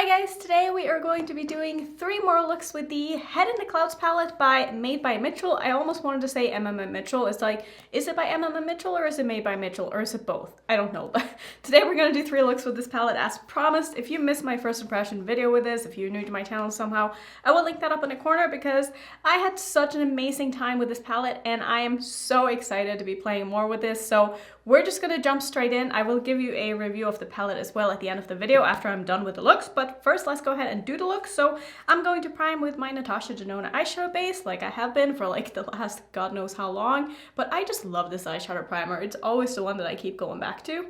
Hi guys, today we are going to be doing 3 more looks with the Head in the Clouds palette made by Mitchell. I almost wanted to say Mitchell. It's like, is it by Mitchell or is it made by Mitchell or is it both? I don't know. But today we're going to do 3 looks with this palette as promised. If you missed my first impression video with this, if you're new to my channel somehow, I will link that up in the corner because I had such an amazing time with this palette and I am so excited to be playing more with this. So we're just going to jump straight in. I will give you a review of the palette as well at the end of the video after I'm done with the looks. But first, let's go ahead and do the look. So I'm going to prime with my Natasha Denona eyeshadow base like I have been for like the last God knows how long. But I just love this eyeshadow primer. It's always the one that I keep going back to.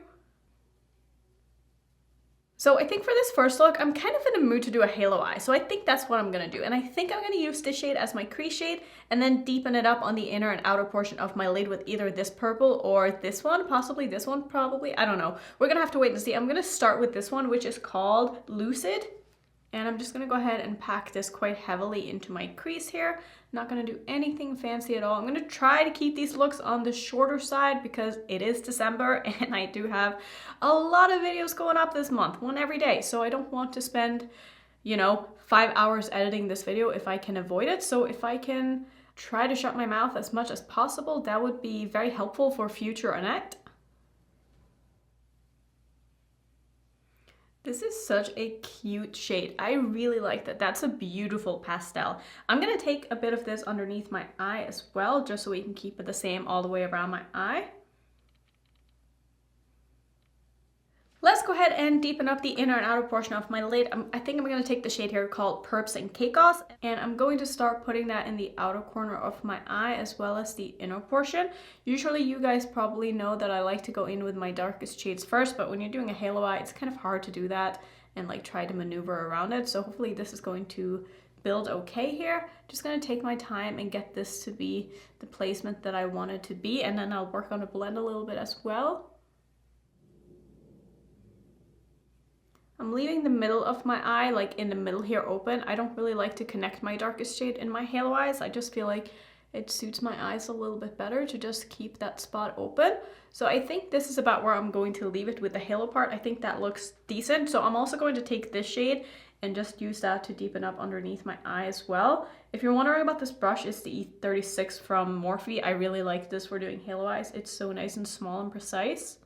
So I think for this first look, I'm kind of in the mood to do a halo eye. So I think that's what I'm going to do. And I think I'm going to use this shade as my crease shade and then deepen it up on the inner and outer portion of my lid with either this purple or this one, possibly this one, probably. I don't know. We're going to have to wait and see. I'm going to start with this one, which is called Lucid. And I'm just going to go ahead and pack this quite heavily into my crease here. Not going to do anything fancy at all. I'm going to try to keep these looks on the shorter side because it is December and I do have a lot of videos going up this month, one every day. So I don't want to spend, 5 hours editing this video if I can avoid it. So if I can try to shut my mouth as much as possible, that would be very helpful for future Annette. This is such a cute shade. I really like that. That's a beautiful pastel. I'm gonna take a bit of this underneath my eye as well, just so we can keep it the same all the way around my eye. Let's go ahead and deepen up the inner and outer portion of my lid. I think I'm going to take the shade here called Perps and Chaos, and I'm going to start putting that in the outer corner of my eye as well as the inner portion. Usually you guys probably know that I like to go in with my darkest shades first, but when you're doing a halo eye, it's kind of hard to do that and like try to maneuver around it. So hopefully this is going to build okay here. Just going to take my time and get this to be the placement that I want it to be, and then I'll work on the blend a little bit as well. I'm leaving the middle of my eye, like in the middle here, open. I don't really like to connect my darkest shade in my halo eyes. I just feel like it suits my eyes a little bit better to just keep that spot open. So I think this is about where I'm going to leave it with the halo part. I think that looks decent. So I'm also going to take this shade and just use that to deepen up underneath my eye as well. If you're wondering about this brush, it's the E36 from Morphe. I really like this for doing halo eyes. It's so nice and small and precise.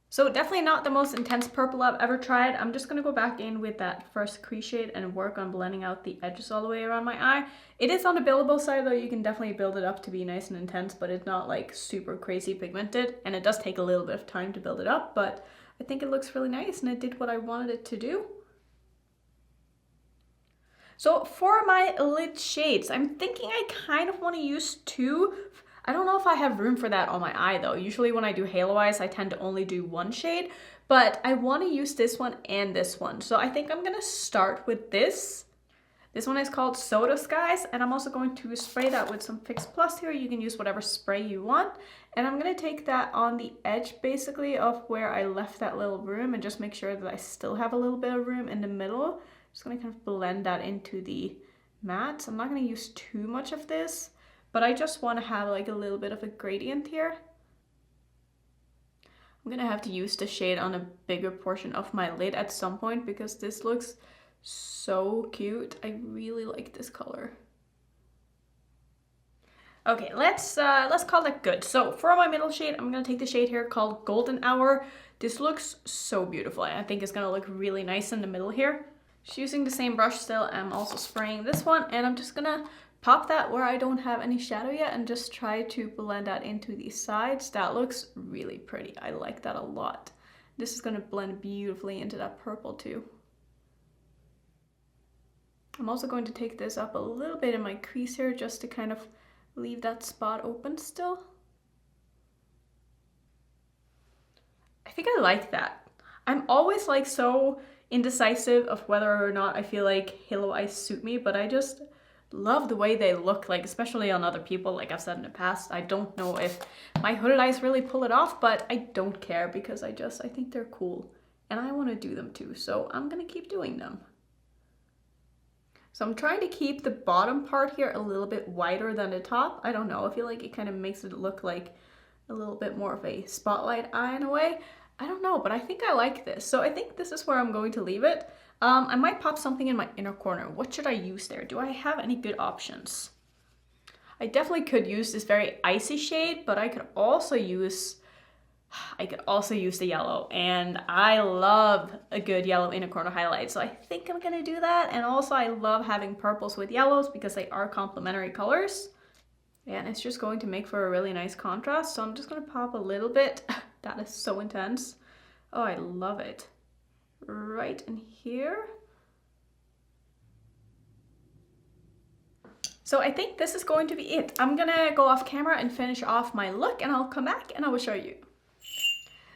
So definitely not the most intense purple I've ever tried. I'm just going to go back in with that first crease shade and work on blending out the edges all the way around my eye. It is on the buildable side though. You can definitely build it up to be nice and intense, but it's not like super crazy pigmented. And it does take a little bit of time to build it up, but I think it looks really nice and it did what I wanted it to do. So for my lid shades, I'm thinking I kind of want to use 2. I don't know if I have room for that on my eye though. Usually when I do halo eyes, I tend to only do 1 shade, but I want to use this one and this one. So I think I'm going to start with this. This one is called Soda Skies, and I'm also going to spray that with some Fix Plus here. You can use whatever spray you want. And I'm going to take that on the edge basically of where I left that little room and just make sure that I still have a little bit of room in the middle. Just going to kind of blend that into the matte. I'm not going to use too much of this, but I just want to have like a little bit of a gradient here. I'm gonna have to use the shade on a bigger portion of my lid at some point because this looks so cute. I really like this color. Okay, let's call that good. So for my middle shade, I'm gonna take the shade here called Golden Hour. This looks so beautiful. I think it's gonna look really nice in the middle here. Just using the same brush still, I'm also spraying this one, and I'm just gonna pop that where I don't have any shadow yet and just try to blend that into the sides. That looks really pretty. I like that a lot. This is going to blend beautifully into that purple too. I'm also going to take this up a little bit in my crease here just to kind of leave that spot open still. I think I like that. I'm always like so indecisive of whether or not I feel like halo eyes suit me, but I just love the way they look, like especially on other people. Like I've said in the past, I don't know if my hooded eyes really pull it off, but I don't care because I think they're cool and I want to do them too, so I'm gonna keep doing them. So I'm trying to keep the bottom part here a little bit wider than the top. I don't know, I feel like it kind of makes it look like a little bit more of a spotlight eye in a way. I don't know, but I think I like this. So I think this is where I'm going to leave it. I might pop something in my inner corner. What should I use there? Do I have any good options? I definitely could use this very icy shade, but I could also use the yellow, and I love a good yellow inner corner highlight, so I think I'm gonna do that. And also I love having purples with yellows because they are complementary colors, and it's just going to make for a really nice contrast. So I'm just gonna pop a little bit. That is so intense. Oh, I love it. Right in here. So I think this is going to be it. I'm gonna go off camera and finish off my look, and I'll come back and I will show you.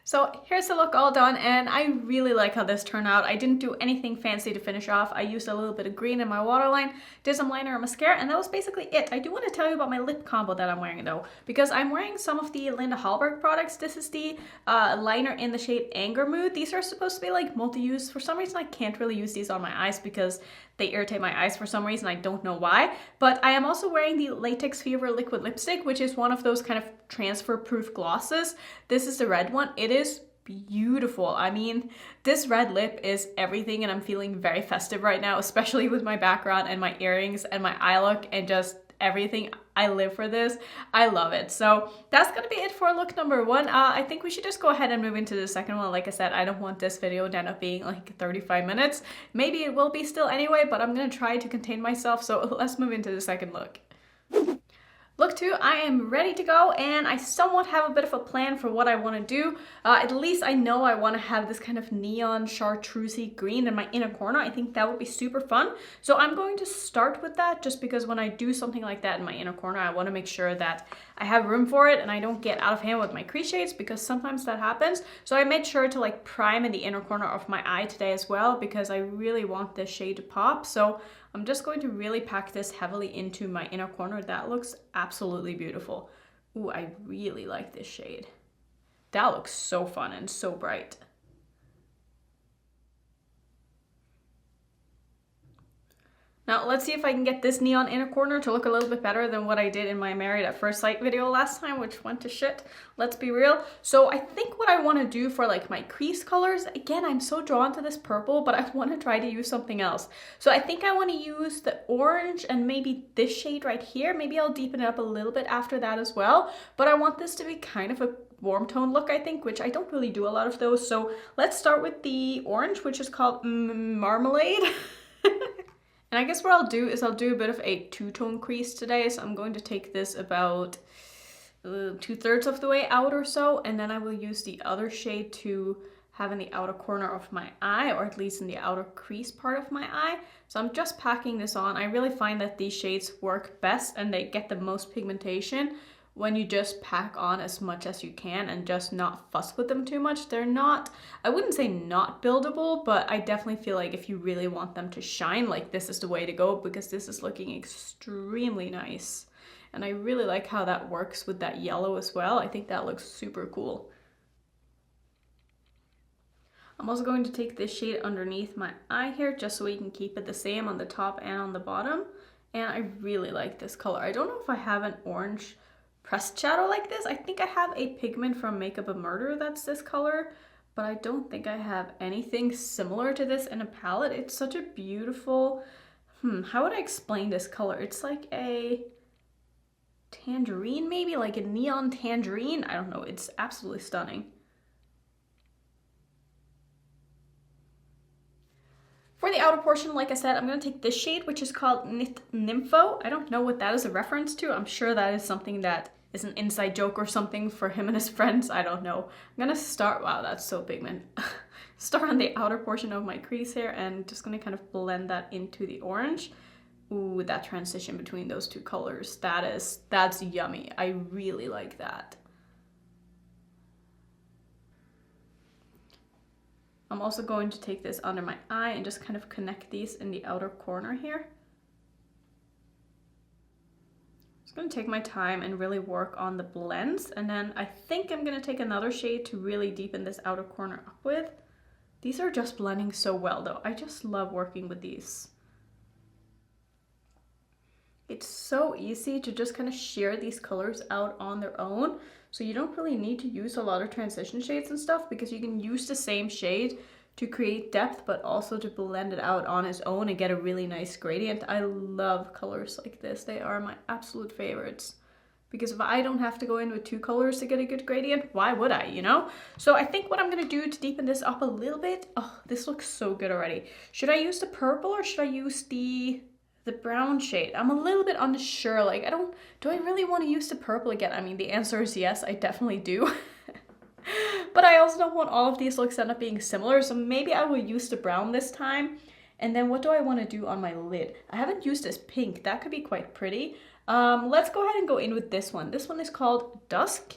So here's the look all done, and I really like how this turned out. I didn't do anything fancy to finish off. I used a little bit of green in my waterline, did some liner and mascara, and that was basically it. I do want to tell you about my lip combo that I'm wearing though, because I'm wearing some of the Linda Hallberg products. This is the liner in the shade Anger Mood. These are supposed to be like multi-use. For some reason I can't really use these on my eyes because they irritate my eyes for some reason. I don't know why. But I am also wearing the Latex Fever liquid lipstick, which is one of those kind of transfer proof glosses. This is the red one. It is beautiful. I mean, this red lip is everything, and I'm feeling very festive right now, especially with my background and my earrings and my eye look and just everything. I live for this. I love it. So that's gonna be it for look number one. I think we should just go ahead and move into the second one. Like I said, I don't want this video to end up being like 35 minutes. Maybe it will be still anyway, but I'm gonna try to contain myself. So let's move into the second look. Look 2, I am ready to go, and I somewhat have a bit of a plan for what I want to do. At least I know I want to have this kind of neon chartreusey green in my inner corner. I think that would be super fun. So I'm going to start with that, just because when I do something like that in my inner corner, I want to make sure that I have room for it and I don't get out of hand with my crease shades, because sometimes that happens. So I made sure to like prime in the inner corner of my eye today as well, because I really want this shade to pop. So I'm just going to really pack this heavily into my inner corner. That looks absolutely beautiful. Ooh, I really like this shade. That looks so fun and so bright. Now let's see if I can get this neon inner corner to look a little bit better than what I did in my Married at First Sight video last time, which went to shit. Let's be real. So I think what I want to do for like my crease colors, again, I'm so drawn to this purple, but I want to try to use something else. So I think I want to use the orange and maybe this shade right here. Maybe I'll deepen it up a little bit after that as well. But I want this to be kind of a warm tone look, I think, which I don't really do a lot of those. So let's start with the orange, which is called Marmalade. And I guess what I'll do is I'll do a bit of a two-tone crease today. So I'm going to take this about 2/3 of the way out or so, and then I will use the other shade to have in the outer corner of my eye, or at least in the outer crease part of my eye. So I'm just packing this on. I really find that these shades work best and they get the most pigmentation when you just pack on as much as you can and just not fuss with them too much. They're not, I wouldn't say not buildable, but I definitely feel like if you really want them to shine, like this is the way to go, because this is looking extremely nice. And I really like how that works with that yellow as well. I think that looks super cool. I'm also going to take this shade underneath my eye here, just so we can keep it the same on the top and on the bottom. And I really like this color. I don't know if I have an orange pressed shadow like this. I think I have a pigment from Makeup of Murder that's this color, but I don't think I have anything similar to this in a palette. It's such a beautiful, how would I explain this color? It's like a tangerine, maybe like a neon tangerine. I don't know, it's absolutely stunning. For the outer portion, like I said, I'm going to take this shade, which is called Nympho. I don't know what that is a reference to. I'm sure that is something that is an inside joke or something for him and his friends. I don't know. I'm going to start, wow, that's so pigment. Start on the outer portion of my crease here and just going to kind of blend that into the orange. Ooh, that transition between those two colors, that's yummy. I really like that. I'm also going to take this under my eye and just kind of connect these in the outer corner here. Just going to take my time and really work on the blends, and then I think I'm going to take another shade to really deepen this outer corner up with. These are just blending so well though. I just love working with these. It's so easy to just kind of sheer these colors out on their own. So you don't really need to use a lot of transition shades and stuff because you can use the same shade to create depth, but also to blend it out on its own and get a really nice gradient. I love colors like this. They are my absolute favorites. Because if I don't have to go in with 2 colors to get a good gradient, why would I, you know? So I think what I'm gonna do to deepen this up a little bit, oh, this looks so good already. Should I use the purple or should I use the brown shade? I'm a little bit unsure. Like, do I really want to use the purple again? I mean, the answer is yes, I definitely do. But I also don't want all of these looks to end up being similar, so maybe I will use the brown this time. And then what do I want to do on my lid? I haven't used this pink. That could be quite pretty. Let's go ahead and go in with this one. This one is called Dusk.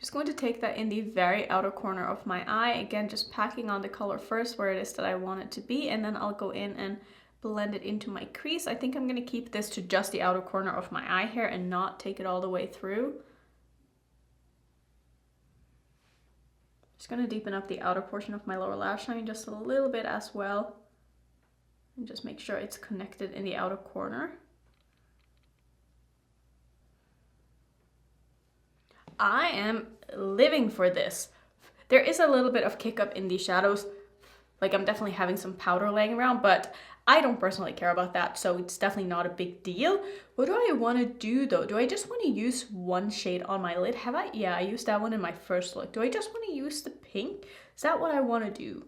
Just going to take that in the very outer corner of my eye. Again, just packing on the color first where it is that I want it to be, and then I'll go in and blend it into my crease. I think I'm going to keep this to just the outer corner of my eye here and not take it all the way through. Just going to deepen up the outer portion of my lower lash line just a little bit as well. And just make sure it's connected in the outer corner. I am living for this. There is a little bit of kick up in the shadows. Like, I'm definitely having some powder laying around, but I don't personally care about that, so it's definitely not a big deal. What do I want to do though? Do I just want to use one shade on my lid? Have I? Yeah, I used that one in my first look. Do I just want to use the pink? Is that what I want to do?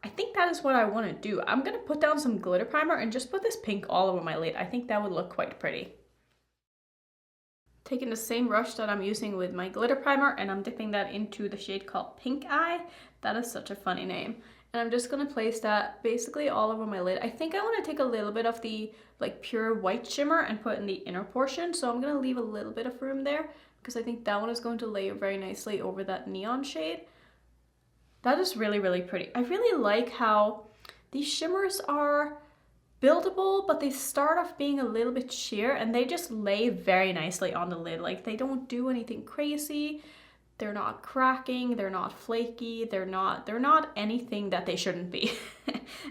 I think that is what I want to do. I'm going to put down some glitter primer and just put this pink all over my lid. I think that would look quite pretty. Taking the same brush that I'm using with my glitter primer, and I'm dipping that into the shade called Pink Eye. That is such a funny name. And I'm just going to place that basically all over my lid. I think I want to take a little bit of the like pure white shimmer and put in the inner portion. So I'm going to leave a little bit of room there because I think that one is going to layer very nicely over that neon shade. That is really, really pretty. I really like how these shimmers are buildable, but they start off being a little bit sheer and they just lay very nicely on the lid. Like, they don't do anything crazy. They're not cracking, they're not flaky, they're not anything that they shouldn't be.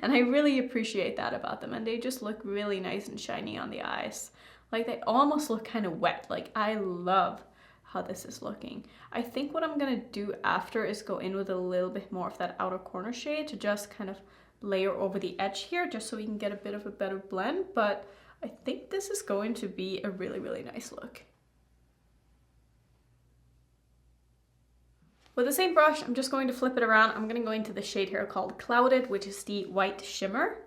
And I really appreciate that about them. And they just look really nice and shiny on the eyes. Like, they almost look kind of wet. Like, I love how this is looking. I think what I'm gonna do after is go in with a little bit more of that outer corner shade to just kind of layer over the edge here, just so we can get a bit of a better blend. But I think this is going to be a really, really nice look. With the same brush, I'm just going to flip it around. I'm going to go into the shade here called Clouded, which is the white shimmer.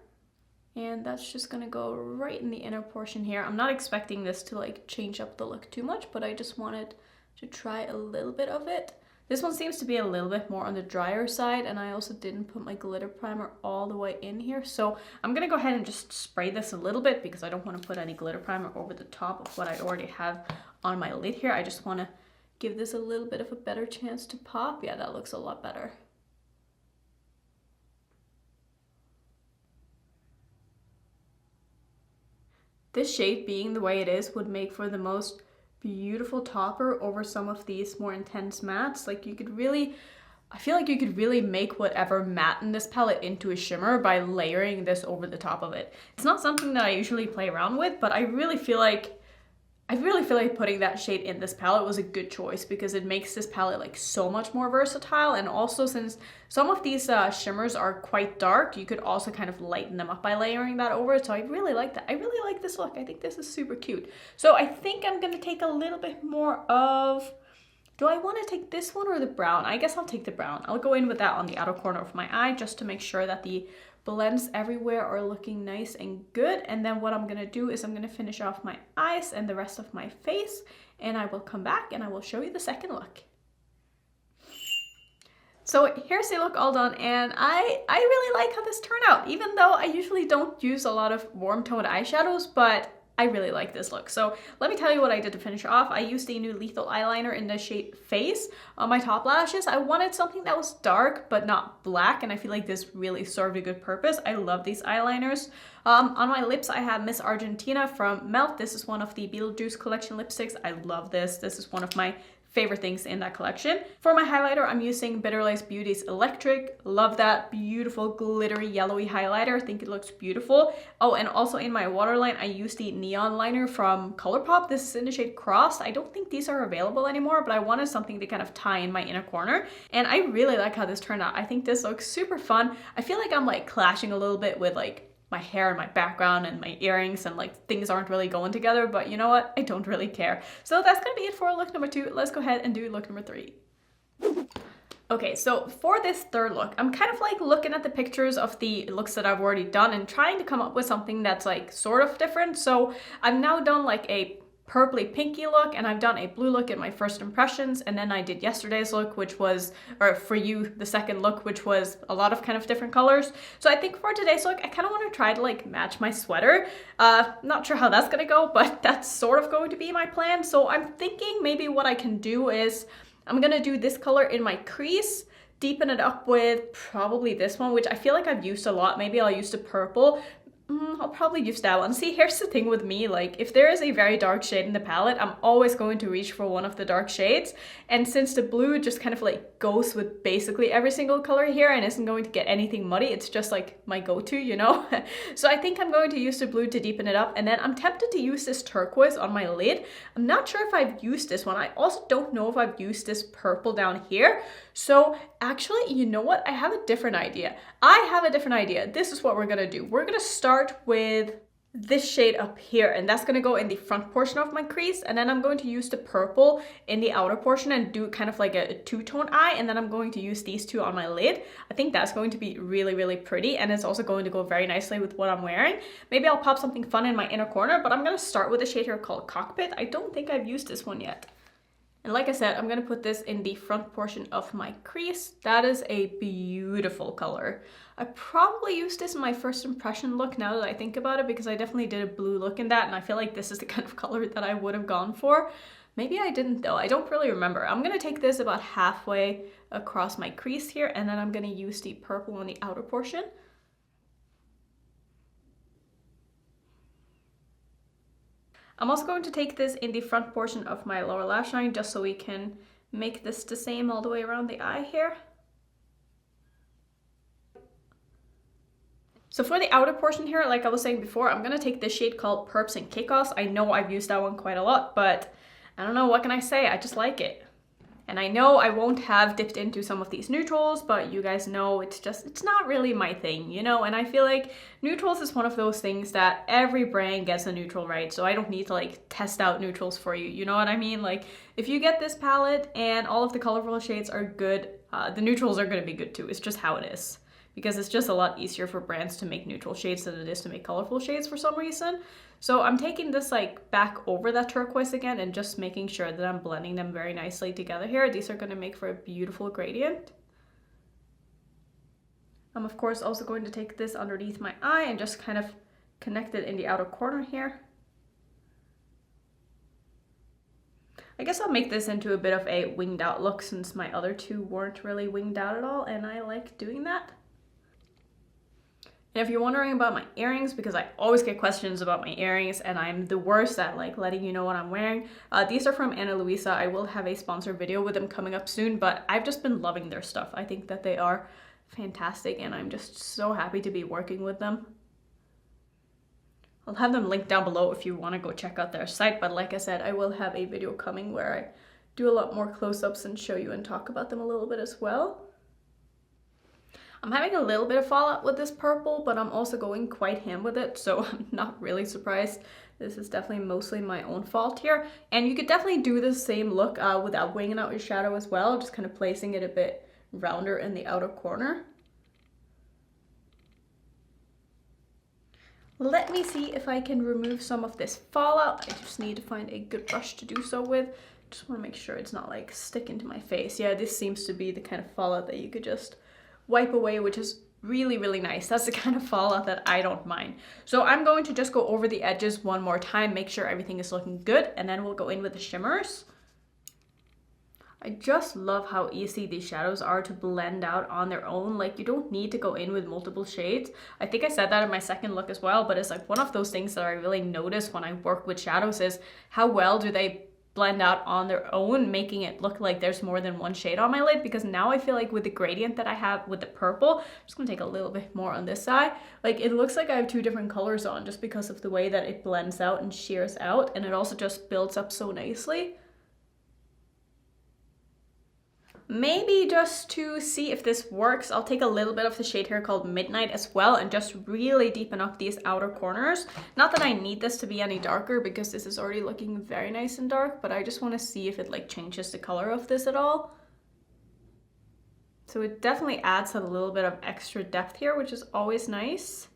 And that's just going to go right in the inner portion here. I'm not expecting this to like change up the look too much, but I just wanted to try a little bit of it. This one seems to be a little bit more on the drier side, and I also didn't put my glitter primer all the way in here. So I'm going to go ahead and just spray this a little bit because I don't want to put any glitter primer over the top of what I already have on my lid here. I just want to give this a little bit of a better chance to pop. Yeah, that looks a lot better. This shade being the way it is would make for the most beautiful topper over some of these more intense mattes. Like, you could really, I feel like you could really make whatever matte in this palette into a shimmer by layering this over the top of it. It's not something that I usually play around with, but I really feel like putting that shade in this palette was a good choice because it makes this palette like so much more versatile. And also, since some of these shimmers are quite dark, you could also kind of lighten them up by layering that over it. So I really like that. I really like this look. I think this is super cute. So I think I'm going to take a little bit more of, do I want to take this one or the brown? I guess I'll take the brown. I'll go in with that on the outer corner of my eye just to make sure that the blends everywhere are looking nice and good. And then what I'm gonna do is I'm gonna finish off my eyes and the rest of my face, and I will come back and I will show you the second look. So here's the look all done, and I really like how this turned out, even though I usually don't use a lot of warm toned eyeshadows, but I really like this look. So let me tell you what I did to finish off. I used the new Lethal eyeliner in the shade Face on my top lashes. I wanted something that was dark but not black, and I feel like this really served a good purpose. I love these eyeliners. On my lips, I have Miss Argentina from Melt. This is one of the Beetlejuice collection lipsticks. I love this. This is one of my favorite things in that collection. For my highlighter, I'm using Bitter Lace Beauty's Electric. Love that beautiful glittery yellowy highlighter. I think it looks beautiful. Oh, and also in my waterline, I used the Neon Liner from ColourPop. This is in the shade Cross. I don't think these are available anymore, but I wanted something to kind of tie in my inner corner. And I really like how this turned out. I think this looks super fun. I feel like I'm like clashing a little bit with like my hair and my background and my earrings, and like things aren't really going together, but you know what? I don't really care. So that's gonna be it for look number 2. Let's go ahead and do look number 3. Okay, so for this third look, I'm kind of like looking at the pictures of the looks that I've already done and trying to come up with something that's like sort of different. So I've now done like a purpley pinky look, and I've done a blue look in my first impressions, and then I did yesterday's look, which was, or for you, the second look, which was a lot of kind of different colors. So I think for today's look, I kind of want to try to like match my sweater. Not sure how that's gonna go, but that's sort of going to be my plan. So I'm thinking maybe what I can do is I'm gonna do this color in my crease, deepen it up with probably this one, which I feel like I've used a lot. Maybe I'll use the purple. I'll probably use that one. See, here's the thing with me, like if there is a very dark shade in the palette, I'm always going to reach for one of the dark shades. And since the blue just kind of like goes with basically every single color here and isn't going to get anything muddy, it's just like my go-to, you know? So I think I'm going to use the blue to deepen it up, and then I'm tempted to use this turquoise on my lid. I'm not sure if I've used this one. I also don't know if I've used this purple down here. So actually, you know what? I have a different idea. This is what we're gonna do. We're gonna start with this shade up here, and that's gonna go in the front portion of my crease, and then I'm going to use the purple in the outer portion and do kind of like a two-tone eye, and then I'm going to use these two on my lid. I think that's going to be really, really pretty, and it's also going to go very nicely with what I'm wearing. Maybe I'll pop something fun in my inner corner, but I'm gonna start with a shade here called Cockpit. I don't think I've used this one yet. And like I said, I'm gonna put this in the front portion of my crease. That is a beautiful color. I probably used this in my first impression look now that I think about it, because I definitely did a blue look in that, and I feel like this is the kind of color that I would have gone for. Maybe I didn't though, I don't really remember. I'm gonna take this about halfway across my crease here, and then I'm gonna use the purple on the outer portion. I'm also going to take this in the front portion of my lower lash line, just so we can make this the same all the way around the eye here. So for the outer portion here, like I was saying before, I'm gonna take this shade called Perps and Kickoffs. I know I've used that one quite a lot, but I don't know, what can I say? I just like it. And I know I won't have dipped into some of these neutrals, but you guys know it's not really my thing, you know? And I feel like neutrals is one of those things that every brand gets a neutral, right? So I don't need to like test out neutrals for you know what I mean? Like if you get this palette and all of the colorful shades are good, the neutrals are gonna be good too. It's just how it is. Because it's just a lot easier for brands to make neutral shades than it is to make colorful shades for some reason. So I'm taking this like back over that turquoise again and just making sure that I'm blending them very nicely together here. These are gonna make for a beautiful gradient. I'm of course also going to take this underneath my eye and just kind of connect it in the outer corner here. I guess I'll make this into a bit of a winged out look, since my other two weren't really winged out at all, and I like doing that. And if you're wondering about my earrings, because I always get questions about my earrings and I'm the worst at like letting you know what I'm wearing, these are from Anna Luisa. I will have a sponsored video with them coming up soon, but I've just been loving their stuff. I think that they are fantastic, and I'm just so happy to be working with them. I'll have them linked down below if you want to go check out their site, but like I said, I will have a video coming where I do a lot more close-ups and show you and talk about them a little bit as well. I'm having a little bit of fallout with this purple, but I'm also going quite ham with it, so I'm not really surprised. This is definitely mostly my own fault here. And you could definitely do the same look without winging out your shadow as well, just kind of placing it a bit rounder in the outer corner. Let me see if I can remove some of this fallout. I just need to find a good brush to do so with. Just want to make sure it's not like sticking to my face. Yeah, this seems to be the kind of fallout that you could just wipe away, which is really, really nice. That's the kind of fallout that I don't mind. So I'm going to just go over the edges one more time, make sure everything is looking good, and then we'll go in with the shimmers. I just love how easy these shadows are to blend out on their own. Like, you don't need to go in with multiple shades. I think I said that in my second look as well, but it's like one of those things that I really notice when I work with shadows is how well do they blend out on their own, making it look like there's more than one shade on my lid, because now I feel like with the gradient that I have with the purple, I'm just gonna take a little bit more on this side, like it looks like I have two different colors on just because of the way that it blends out and shears out, and it also just builds up so nicely. Maybe just to see if this works, I'll take a little bit of the shade here called Midnight as well and just really deepen up these outer corners. Not that I need this to be any darker because this is already looking very nice and dark, but I just want to see if it like changes the color of this at all. So it definitely adds a little bit of extra depth here, which is always nice.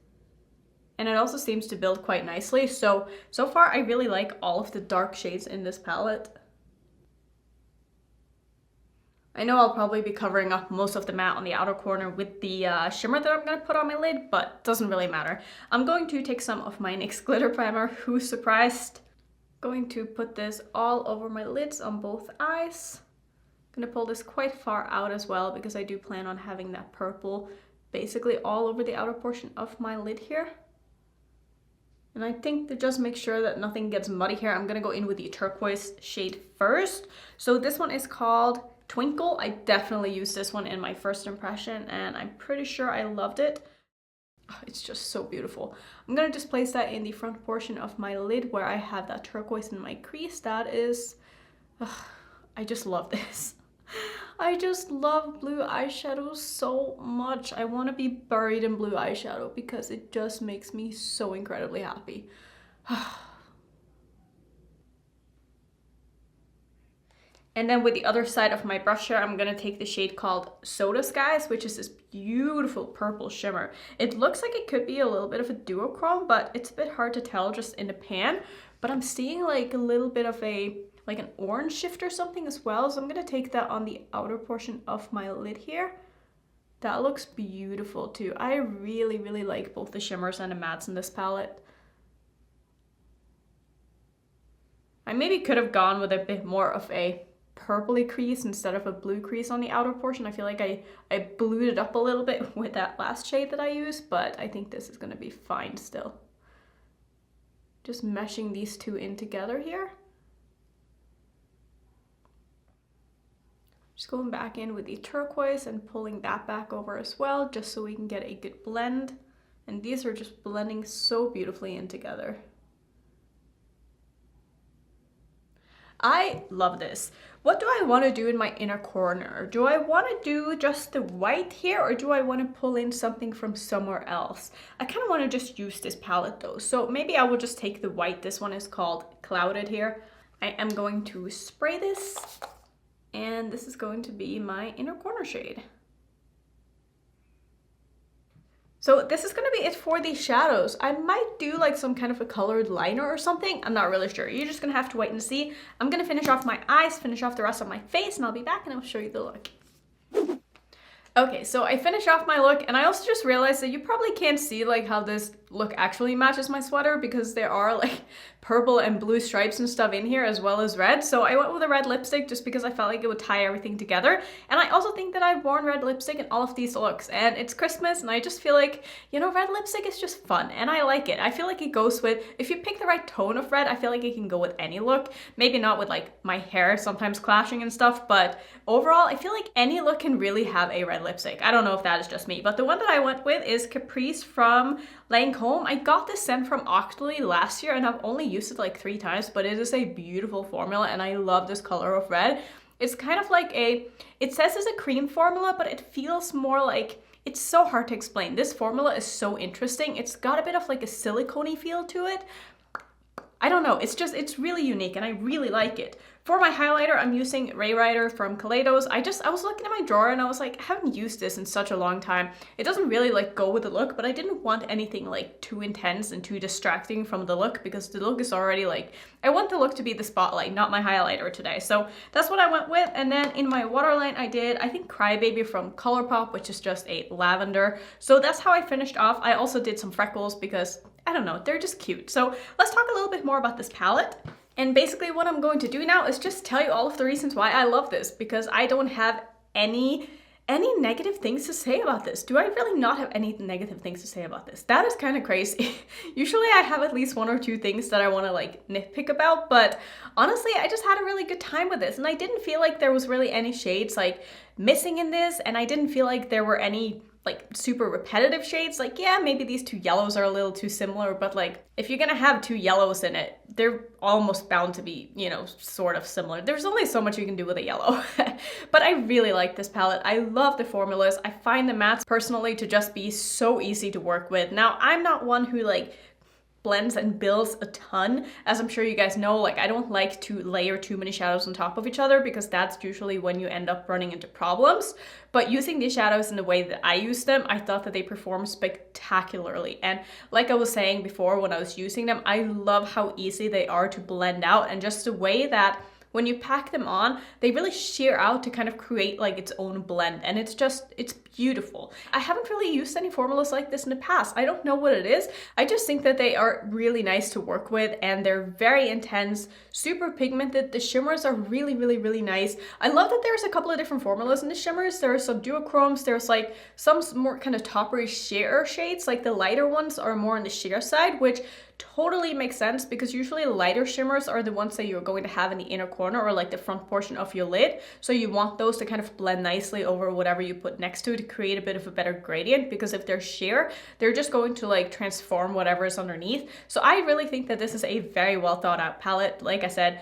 And it also seems to build quite nicely. So far I really like all of the dark shades in this palette. I know I'll probably be covering up most of the matte on the outer corner with the shimmer that I'm going to put on my lid, but doesn't really matter. I'm going to take some of my NYX glitter primer, Who's Surprised? Going to put this all over my lids on both eyes. I'm going to pull this quite far out as well because I do plan on having that purple basically all over the outer portion of my lid here. And I think to just make sure that nothing gets muddy here, I'm going to go in with the turquoise shade first. So this one is called Twinkle. I definitely used this one in my first impression and I'm pretty sure I loved it. Oh, it's just so beautiful. I'm gonna just place that in the front portion of my lid where I have that turquoise in my crease. That is, I just love this. I just love blue eyeshadow so much. I want to be buried in blue eyeshadow because it just makes me so incredibly happy. And then with the other side of my brush here, I'm going to take the shade called Soda Skies, which is this beautiful purple shimmer. It looks like it could be a little bit of a duochrome, but it's a bit hard to tell just in the pan. But I'm seeing like a little bit of a, like an orange shift or something as well. So I'm going to take that on the outer portion of my lid here. That looks beautiful too. I really, really like both the shimmers and the mattes in this palette. I maybe could have gone with a bit more of a purpley crease instead of a blue crease on the outer portion. I feel like I blued it up a little bit with that last shade that I used, but I think this is going to be fine still. Just meshing these two in together here. Just going back in with the turquoise and pulling that back over as well, just so we can get a good blend. And these are just blending so beautifully in together. I love this. What do I want to do in my inner corner? Do I want to do just the white here, or do I want to pull in something from somewhere else? I kind of want to just use this palette though. So maybe I will just take the white. This one is called Clouded here. I am going to spray this, and this is going to be my inner corner shade. So this is going to be it for the shadows. I might do like some kind of a colored liner or something. I'm not really sure. You're just going to have to wait and see. I'm going to finish off my eyes, finish off the rest of my face, and I'll be back and I'll show you the look. Okay, so I finished off my look, and I also just realized that you probably can't see like how this look actually matches my sweater because there are like purple and blue stripes and stuff in here as well as red. So I went with a red lipstick just because I felt like it would tie everything together. And I also think that I've worn red lipstick in all of these looks, and it's Christmas and I just feel like, you know, red lipstick is just fun and I like it. I feel like it goes with, if you pick the right tone of red, I feel like it can go with any look. Maybe not with like my hair sometimes clashing and stuff, but overall I feel like any look can really have a red lipstick. I don't know if that is just me, but the one that I went with is Caprice from Lancome. I got this scent from Octoly last year and I've only used it like 3 times, but it is a beautiful formula and I love this color of red. It's kind of like it says it's a cream formula, but it feels more like, it's so hard to explain. This formula is so interesting. It's got a bit of like a silicone-y feel to it. I don't know, it's really unique and I really like it. For my highlighter, I'm using Rephr from Kaleidos. I was looking at my drawer and I was like, I haven't used this in such a long time. It doesn't really like go with the look, but I didn't want anything like too intense and too distracting from the look because the look is already like, I want the look to be the spotlight, not my highlighter today. So that's what I went with. And then in my waterline, I did, I think Crybaby from Colourpop, which is just a lavender. So that's how I finished off. I also did some freckles because, I don't know, they're just cute. So let's talk a little bit more about this palette. And basically what I'm going to do now is just tell you all of the reasons why I love this, because I don't have any any negative things to say about this? Do I really not have any negative things to say about this? That is kind of crazy. Usually I have at least 1 or 2 things that I want to like nitpick about, but honestly, I just had a really good time with this, and I didn't feel like there was really any shades like missing in this, and I didn't feel like there were any like super repetitive shades. Like, yeah, maybe these 2 yellows are a little too similar, but like if you're gonna have 2 yellows in it, they're almost bound to be, you know, sort of similar. There's only so much you can do with a yellow. But I really like this palette. I love the formulas. I find the mattes personally to just be so easy to work with. Now, I'm not one who like blends and builds a ton, as I'm sure you guys know. Like, I don't like to layer too many shadows on top of each other because that's usually when you end up running into problems. But using these shadows in the way that I use them, I thought that they performed spectacularly. And like I was saying before when I was using them, I love how easy they are to blend out, and just the way that when you pack them on, they really sheer out to kind of create like its own blend, and it's beautiful. I haven't really used any formulas like this in the past. I don't know what it is. I just think that they are really nice to work with, and they're very intense, super pigmented. The shimmers are really, really, really nice. I love that there's a couple of different formulas in the shimmers. There are some duochromes, there's like some more kind of toppery sheer shades, like the lighter ones are more on the sheer side, which totally makes sense because usually lighter shimmers are the ones that you're going to have in the inner corner or like the front portion of your lid. So you want those to kind of blend nicely over whatever you put next to it to create a bit of a better gradient, because if they're sheer, they're just going to like transform whatever is underneath. So I really think that this is a very well thought out palette. Like I said,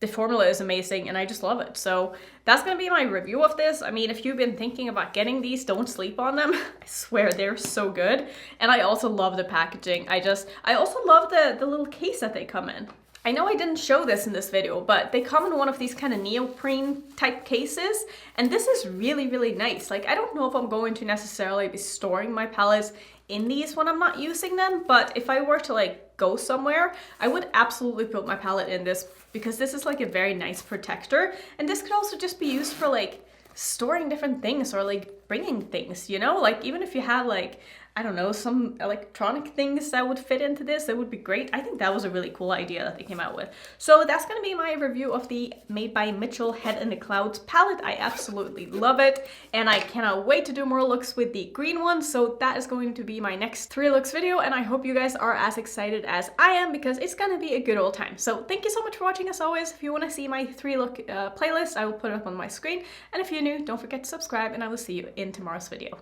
the formula is amazing and I just love it. So that's gonna be my review of this. I mean, if you've been thinking about getting these, don't sleep on them. I swear they're so good. And I also love the packaging. I also love the little case that they come in. I know I didn't show this in this video, but they come in one of these kind of neoprene type cases, and this is really, really nice. Like, I don't know if I'm going to necessarily be storing my palettes in these when I'm not using them, but if I were to like go somewhere, I would absolutely put my palette in this because this is like a very nice protector, and this could also just be used for like storing different things or like bringing things, you know? Like, even if you have like, I don't know, some electronic things that would fit into this, it would be great. I think that was a really cool idea that they came out with. So that's gonna be my review of the Made by Mitchell Head in the Clouds palette. I absolutely love it, and I cannot wait to do more looks with the green one. So that is going to be my next 3 looks video, and I hope you guys are as excited as I am because it's gonna be a good old time. So thank you so much for watching as always. If you wanna see my 3 look playlist, I will put it up on my screen. And if you're new, don't forget to subscribe, and I will see you in tomorrow's video.